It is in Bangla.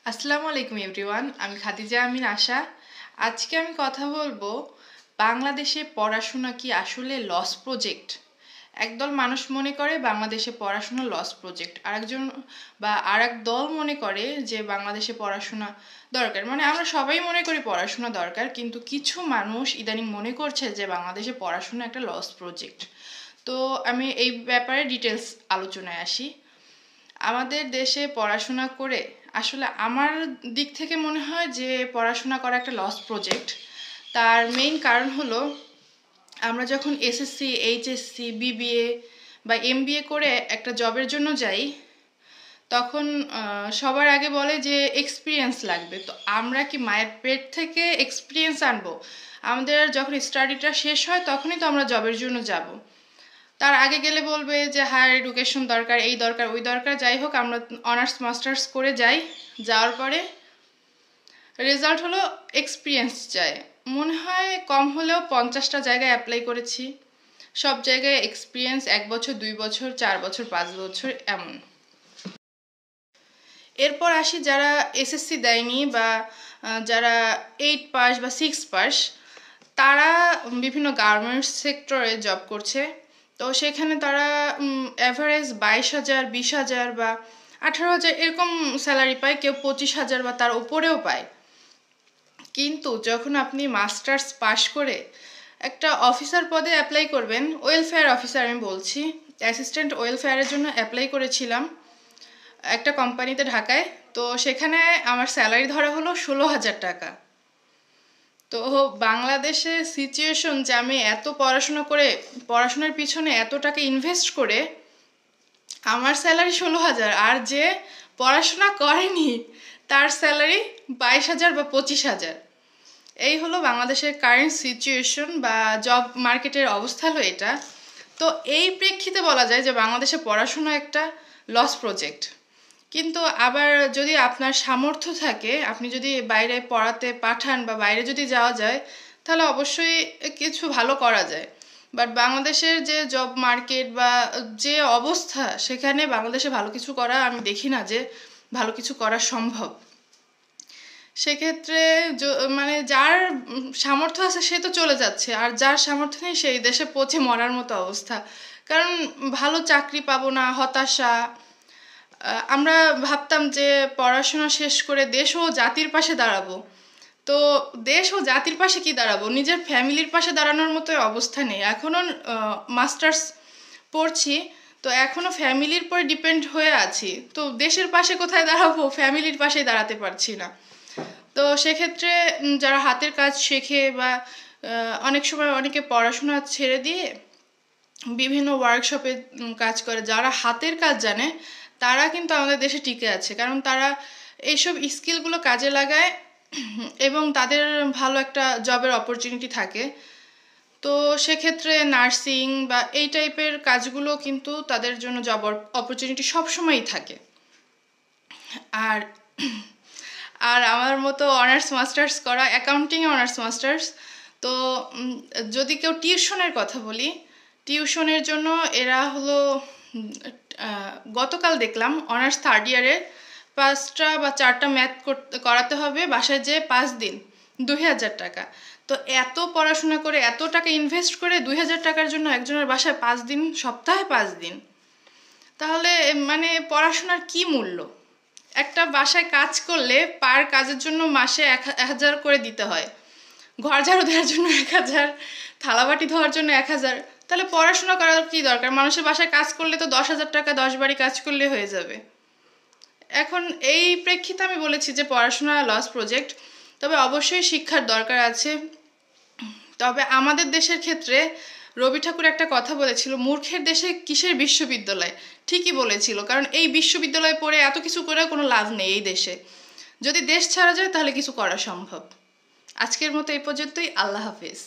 আসসালামু আলাইকুম এভরিওয়ান, আমি খাদিজা আমিন আশা। আজকে আমি কথা বলবো বাংলাদেশে পড়াশোনা কি আসলে লস প্রজেক্ট। একদল মানুষ মনে করে বাংলাদেশে পড়াশোনা লস প্রজেক্ট, আরেক দল মনে করে যে বাংলাদেশে পড়াশোনা দরকার। মানে আমরা সবাই মনে করি পড়াশোনা দরকার, কিন্তু কিছু মানুষ ইদানিং মনে করছে যে বাংলাদেশে পড়াশোনা একটা লস প্রজেক্ট। তো আমি এই ব্যাপারে ডিটেলস আলোচনায় আসি। আমাদের দেশে পড়াশোনা করে আসলে আমার দিক থেকে মনে হয় যে পড়াশোনা করা একটা লস প্রজেক্ট। তার মেইন কারণ হলো, আমরা যখন এসএসসি, এইচএসসি, বিবিএ বা এমবিএ করে একটা জবের জন্য যাই, তখন সবার আগে বলে যে এক্সপিরিয়েন্স লাগবে। তো আমরা কি মায়ের পেট থেকে এক্সপিরিয়েন্স আনবো? আমাদের যখন স্টাডিটা শেষ হয় তখনই তো আমরা জবের জন্য যাব। তার আগে গেলে বলবে যে হায়ার এডুকেশন দরকার, এই দরকার, ওই দরকার। যাই হোক, আমরা অনার্স মাস্টার্স করে যাওয়ার পরে রেজাল্ট হলো এক্সপিরিয়েন্স চাই। মনে হয় কম হলেও 50টা জায়গায় অ্যাপ্লাই করেছি, সব জায়গায় এক্সপিরিয়েন্স 1 বছর, 2 বছর, 4 বছর, 5 বছর এমন। এরপর আসি যারা এসএসসি দেয়নি বা যারা 8 পাস বা 6 পাস, তারা বিভিন্ন গার্মেন্টস সেক্টরে জব করছে। তো সেখানে তারা অ্যাভারেজ 22,000, 20,000 বা 18,000 এরকম স্যালারি পায়, কেউ 25,000 বা তার উপরেও পায়। কিন্তু যখন আপনি মাস্টার্স পাশ করে একটা অফিসার পদে অ্যাপ্লাই করবেন, ওয়েলফেয়ার অফিসার আমি বলছি, অ্যাসিস্ট্যান্ট ওয়েলফেয়ারের জন্য অ্যাপ্লাই করেছিলাম একটা কোম্পানিতে ঢাকায়। তো সেখানে আমার স্যালারি ধরা হলো 16,000 টাকা। তো বাংলাদেশের সিচুয়েশন যে আমি এত পড়াশোনার পিছনে এত টাকা ইনভেস্ট করে আমার স্যালারি 16,000, আর যে পড়াশোনা করেনি তার স্যালারি 22,000 বা 25,000। এই হলো বাংলাদেশের কারেন্ট সিচুয়েশন বা জব মার্কেটের অবস্থা হলো এটা। তো এই প্রেক্ষিতে বলা যায় যে বাংলাদেশে পড়াশোনা একটা লস প্রজেক্ট। কিন্তু আবার যদি আপনার সামর্থ্য থাকে, আপনি যদি বাইরে পড়াতে পাঠান বা বাইরে যদি যাওয়া যায়, তাহলে অবশ্যই কিছু ভালো করা যায়। বাট বাংলাদেশের যে জব মার্কেট বা যে অবস্থা, সেখানে বাংলাদেশে ভালো কিছু করা আমি দেখি না যে ভালো কিছু করা সম্ভব। সেক্ষেত্রে মানে যার সামর্থ্য আছে সে তো চলে যাচ্ছে, আর যার সামর্থ্য নেই সেই দেশে পচে মরার মতো অবস্থা। কারণ ভালো চাকরি পাবো না, হতাশা। আমরা ভাবতাম যে পড়াশোনা শেষ করে দেশ ও জাতির পাশে দাঁড়াবো। তো দেশ ও জাতির পাশে কি দাঁড়াবো, নিজের ফ্যামিলির পাশে দাঁড়ানোর মতো অবস্থা নেই। এখনও মাস্টার্স পড়ছি, তো এখনও ফ্যামিলির পরে ডিপেন্ড হয়ে আছি। তো দেশের পাশে কোথায় দাঁড়াবো, ফ্যামিলির পাশে দাঁড়াতে পারছি না। তো সেক্ষেত্রে যারা হাতের কাজ শেখে বা অনেক সময় অনেকে পড়াশোনা ছেড়ে দিয়ে বিভিন্ন ওয়ার্কশপে কাজ করে, যারা হাতের কাজ জানে তারা কিন্তু আমাদের দেশে টিকে আছে, কারণ তারা এইসব স্কিলগুলো কাজে লাগায় এবং তাদের ভালো একটা জবের অপরচুনিটি থাকে। তো সেক্ষেত্রে নার্সিং বা এই টাইপের কাজগুলো কিন্তু তাদের জন্য জব অপরচুনিটি সবসময়ই থাকে। আর আর আমার মতো অনার্স মাস্টার্স করা, অ্যাকাউন্টিংয়ে অনার্স মাস্টার্স, তো যদি কেউ টিউশনের কথা বলি, টিউশনের জন্য এরা হলো গতকাল দেখলাম অনার্স 3rd ইয়ারে 5টা বা 4টা ম্যাথ করাতে হবে বাসায় যে 5 দিন, 2,000 টাকা। তো এত পড়াশোনা করে এত টাকা ইনভেস্ট করে 2,000 টাকার জন্য একজনের বাসায় 5 দিন, সপ্তাহে 5 দিন, তাহলে মানে পড়াশোনার কি মূল্য? একটা বাসায় কাজ করলে পার কাজের জন্য মাসে 1,000 করে দিতে হয়, ঘর ঝাড়ু দেওয়ার জন্য 1,000, থালাবাটি ধোয়ার জন্য 1,000। তাহলে পড়াশোনা করার কি দরকার? মানুষের বাসায় কাজ করলে তো 10,000 টাকা 10 বাড়ি কাজ করলে হয়ে যাবে। এখন এই প্রেক্ষিতে আমি বলেছি যে পড়াশোনা লস প্রজেক্ট। তবে অবশ্যই শিক্ষার দরকার আছে। তবে আমাদের দেশের ক্ষেত্রে রবি ঠাকুর একটা কথা বলেছিল, মূর্খের দেশে কিসের বিশ্ববিদ্যালয়। ঠিকই বলেছিল, কারণ এই বিশ্ববিদ্যালয়ে পড়ে এত কিছু করে কোনো লাভ নেই এই দেশে। যদি দেশ ছাড়া যায় তাহলে কিছু করা সম্ভব। আজকের মতো এই পর্যন্তই। আল্লাহ হাফেজ।